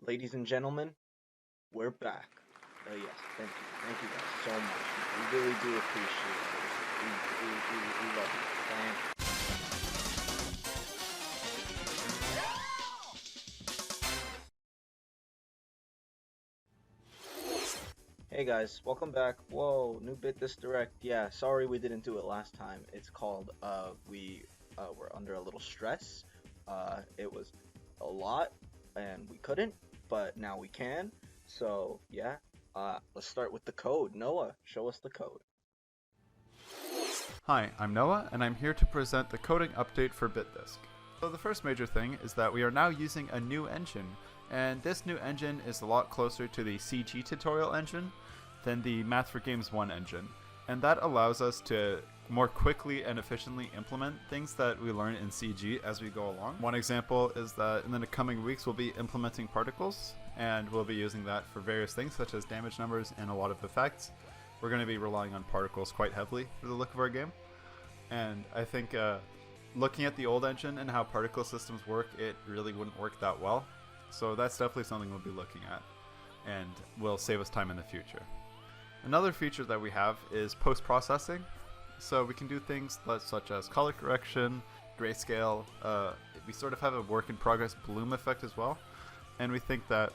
Ladies and gentlemen, we're back. Yes, thank you guys so much. We really do appreciate it. We love you. Hey guys, welcome back. Whoa, new BitDisk Direct. Yeah, sorry we didn't do it last time. It's called we were under a little stress. It was a lot and we couldn't, but now we can. So yeah, let's start with the code. Noah, show us the code. Hi, I'm Noah, and I'm here to present the coding update for BitDisk. So the first major thing is that we are now using a new engine, and this new engine is a lot closer to the CG tutorial engine than the Math for Games 1 engine, and that allows us to more quickly and efficiently implement things that we learn in CG as we go along. One example is that in the coming weeks we'll be implementing particles, and we'll be using that for various things such as damage numbers and a lot of effects. We're going to be relying on particles quite heavily for the look of our game, and I think looking at the old engine and how particle systems work, it really wouldn't work that well. So that's definitely something we'll be looking at, and will save us time in the future. Another feature that we have is post-processing. So we can do things such as color correction, grayscale. We sort of have a work-in-progress bloom effect as well, and we think that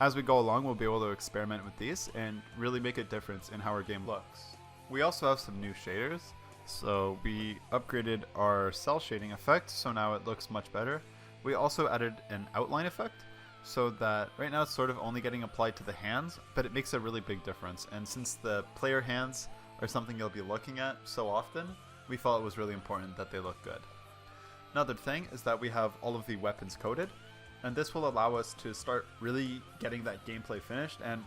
as we go along we'll be able to experiment with these and really make a difference in how our game looks. We also have some new shaders. So we upgraded our cell shading effect, so now it looks much better. We also added an outline effect, so that right now it's sort of only getting applied to the hands, but it makes a really big difference. And since the player hands are something you'll be looking at so often, we felt it was really important that they look good. Another thing is that we have all of the weapons coded, and this will allow us to start really getting that gameplay finished, and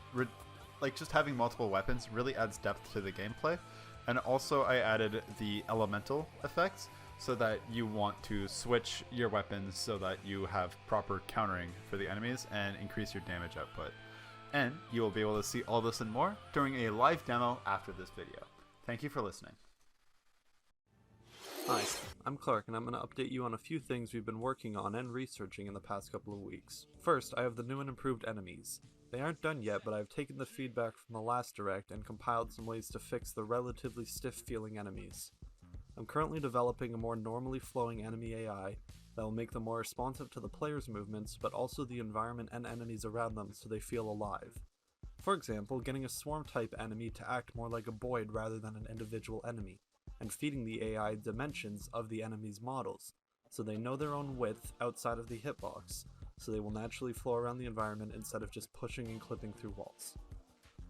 just having multiple weapons really adds depth to the gameplay. And also I added the elemental effects so that you want to switch your weapons so that you have proper countering for the enemies and increase your damage output. And you will be able to see all this and more during a live demo after this video. Thank you for listening. Hi, I'm Clark, and I'm going to update you on a few things we've been working on and researching in the past couple of weeks. First, I have the new and improved enemies. They aren't done yet, but I've taken the feedback from the last direct and compiled some ways to fix the relatively stiff-feeling enemies. I'm currently developing a more normally flowing enemy AI that will make them more responsive to the player's movements, but also the environment and enemies around them so they feel alive. For example, getting a swarm-type enemy to act more like a void rather than an individual enemy, and feeding the AI dimensions of the enemy's models, so they know their own width outside of the hitbox, so they will naturally flow around the environment instead of just pushing and clipping through walls.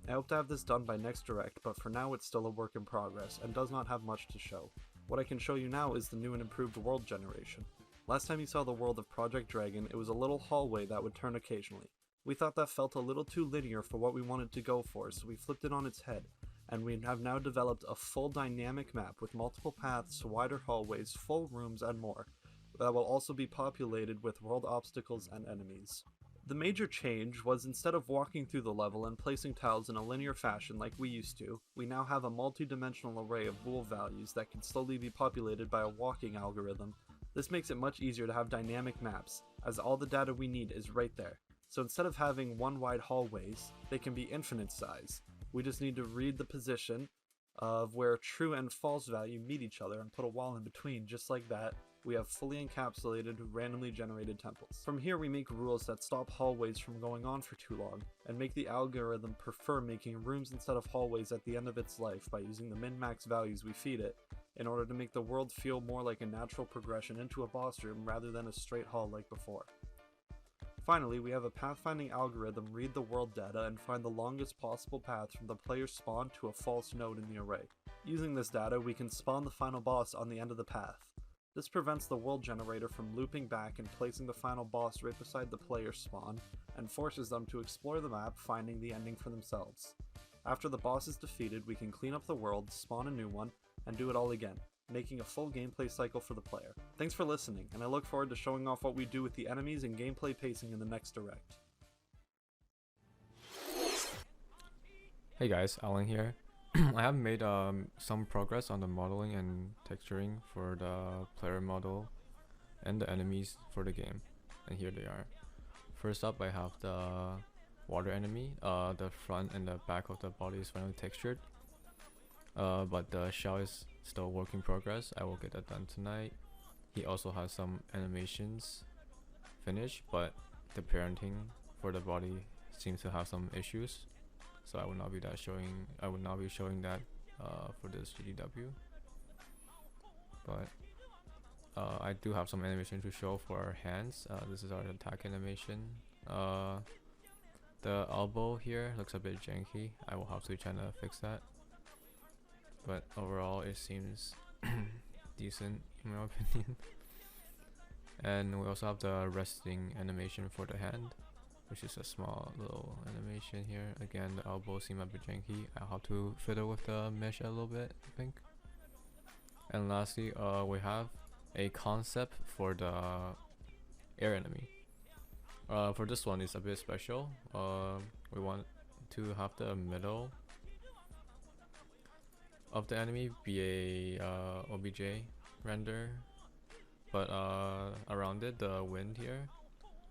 I hope to have this done by next direct, but for now it's still a work in progress and does not have much to show. What I can show you now is the new and improved world generation. Last time you saw the world of Project Dragon, it was a little hallway that would turn occasionally. We thought that felt a little too linear for what we wanted to go for, so we flipped it on its head, and we have now developed a full dynamic map with multiple paths, wider hallways, full rooms, and more, that will also be populated with world obstacles and enemies. The major change was instead of walking through the level and placing tiles in a linear fashion like we used to, we now have a multi-dimensional array of bool values that can slowly be populated by a walking algorithm. This makes it much easier to have dynamic maps, as all the data we need is right there. So instead of having one wide hallways, they can be infinite size. We just need to read the position of where true and false value meet each other and put a wall in between. Just like that, we have fully encapsulated, randomly generated temples. From here we make rules that stop hallways from going on for too long, and make the algorithm prefer making rooms instead of hallways at the end of its life by using the min-max values we feed it, in order to make the world feel more like a natural progression into a boss room rather than a straight hall like before. Finally, we have a pathfinding algorithm read the world data and find the longest possible path from the player's spawn to a false node in the array. Using this data, we can spawn the final boss on the end of the path. This prevents the world generator from looping back and placing the final boss right beside the player's spawn, and forces them to explore the map, finding the ending for themselves. After the boss is defeated, we can clean up the world, spawn a new one, and do it all again, making a full gameplay cycle for the player. Thanks for listening, and I look forward to showing off what we do with the enemies and gameplay pacing in the next direct. Hey guys, Alan here. I have made some progress on the modeling and texturing for the player model and the enemies for the game, and here they are. First up, I have the water enemy. The front and the back of the body is finally textured, but the shell is still work in progress. I will get that done tonight. He also has some animations finished, but the parenting for the body seems to have some issues, so I will not be showing that for this GDW. But I do have some animation to show for our hands. This is our attack animation. The elbow here looks a bit janky. I will have to try to fix that. But overall, it seems decent in my opinion. And we also have the resting animation for the hand, which is a small little animation here. Again, the elbow seem a bit janky. I'll have to fiddle with the mesh a little bit, I think. And lastly, we have a concept for the air enemy. For this one, it's a bit special. We want to have the middle of the enemy be a OBJ render, but around it, the wind here,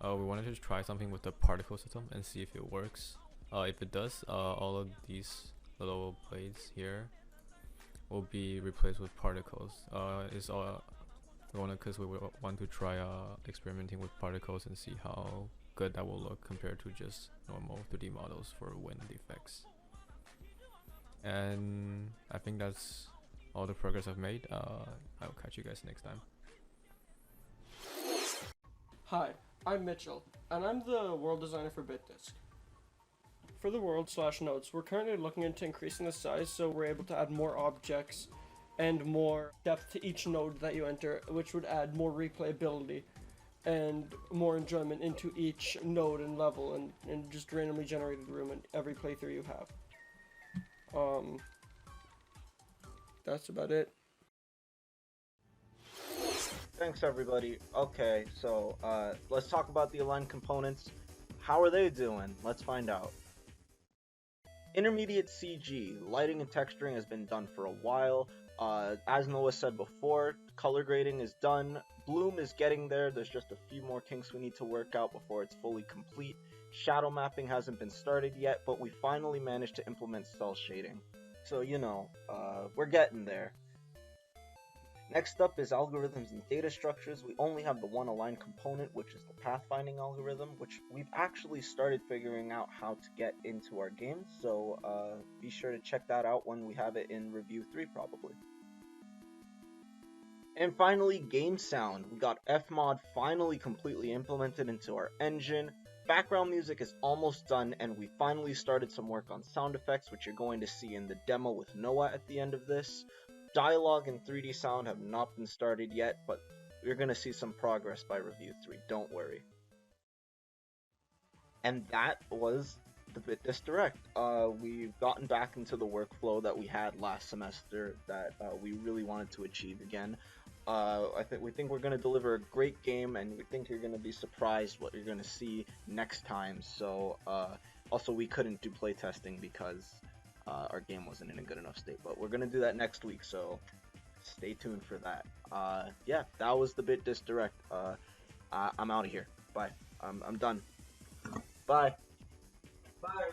we wanted to try something with the particle system and see if it works. If it does, all of these little blades here will be replaced with particles. It's all because we want to try experimenting with particles and see how good that will look compared to just normal 3D models for wind effects. And I think that's all the progress I've made. I will catch you guys next time. Hi, I'm Mitchell, and I'm the world designer for BitDisk. For the world/nodes, we're currently looking into increasing the size so we're able to add more objects and more depth to each node that you enter, which would add more replayability and more enjoyment into each node and level and just randomly generated room in every playthrough you have. That's about it. Thanks everybody. Okay, so let's talk about the aligned components. How are they doing? Let's find out. Intermediate CG, lighting and texturing has been done for a while. As Noah said before, color grading is done. Bloom is getting there. There's just a few more kinks we need to work out before it's fully complete. Shadow mapping hasn't been started yet, but we finally managed to implement cell shading. So, you know, we're getting there. Next up is algorithms and data structures. We only have the one aligned component, which is the pathfinding algorithm, which we've actually started figuring out how to get into our game, so be sure to check that out when we have it in review 3 probably. And finally, game sound. We got Fmod finally completely implemented into our engine. Background music is almost done, and we finally started some work on sound effects, which you're going to see in the demo with Noah at the end of this. Dialogue and 3D sound have not been started yet, but you're going to see some progress by review 3, don't worry. And that was the BitDisk Direct. We've gotten back into the workflow that we had last semester that we really wanted to achieve again. We think we're going to deliver a great game, and we think you're going to be surprised what you're going to see next time. So also we couldn't do playtesting because our game wasn't in a good enough state, but we're going to do that next week, so stay tuned for that. Yeah, that was the BitDisk Direct. I'm out of here. Bye. I'm done. Bye. Bye.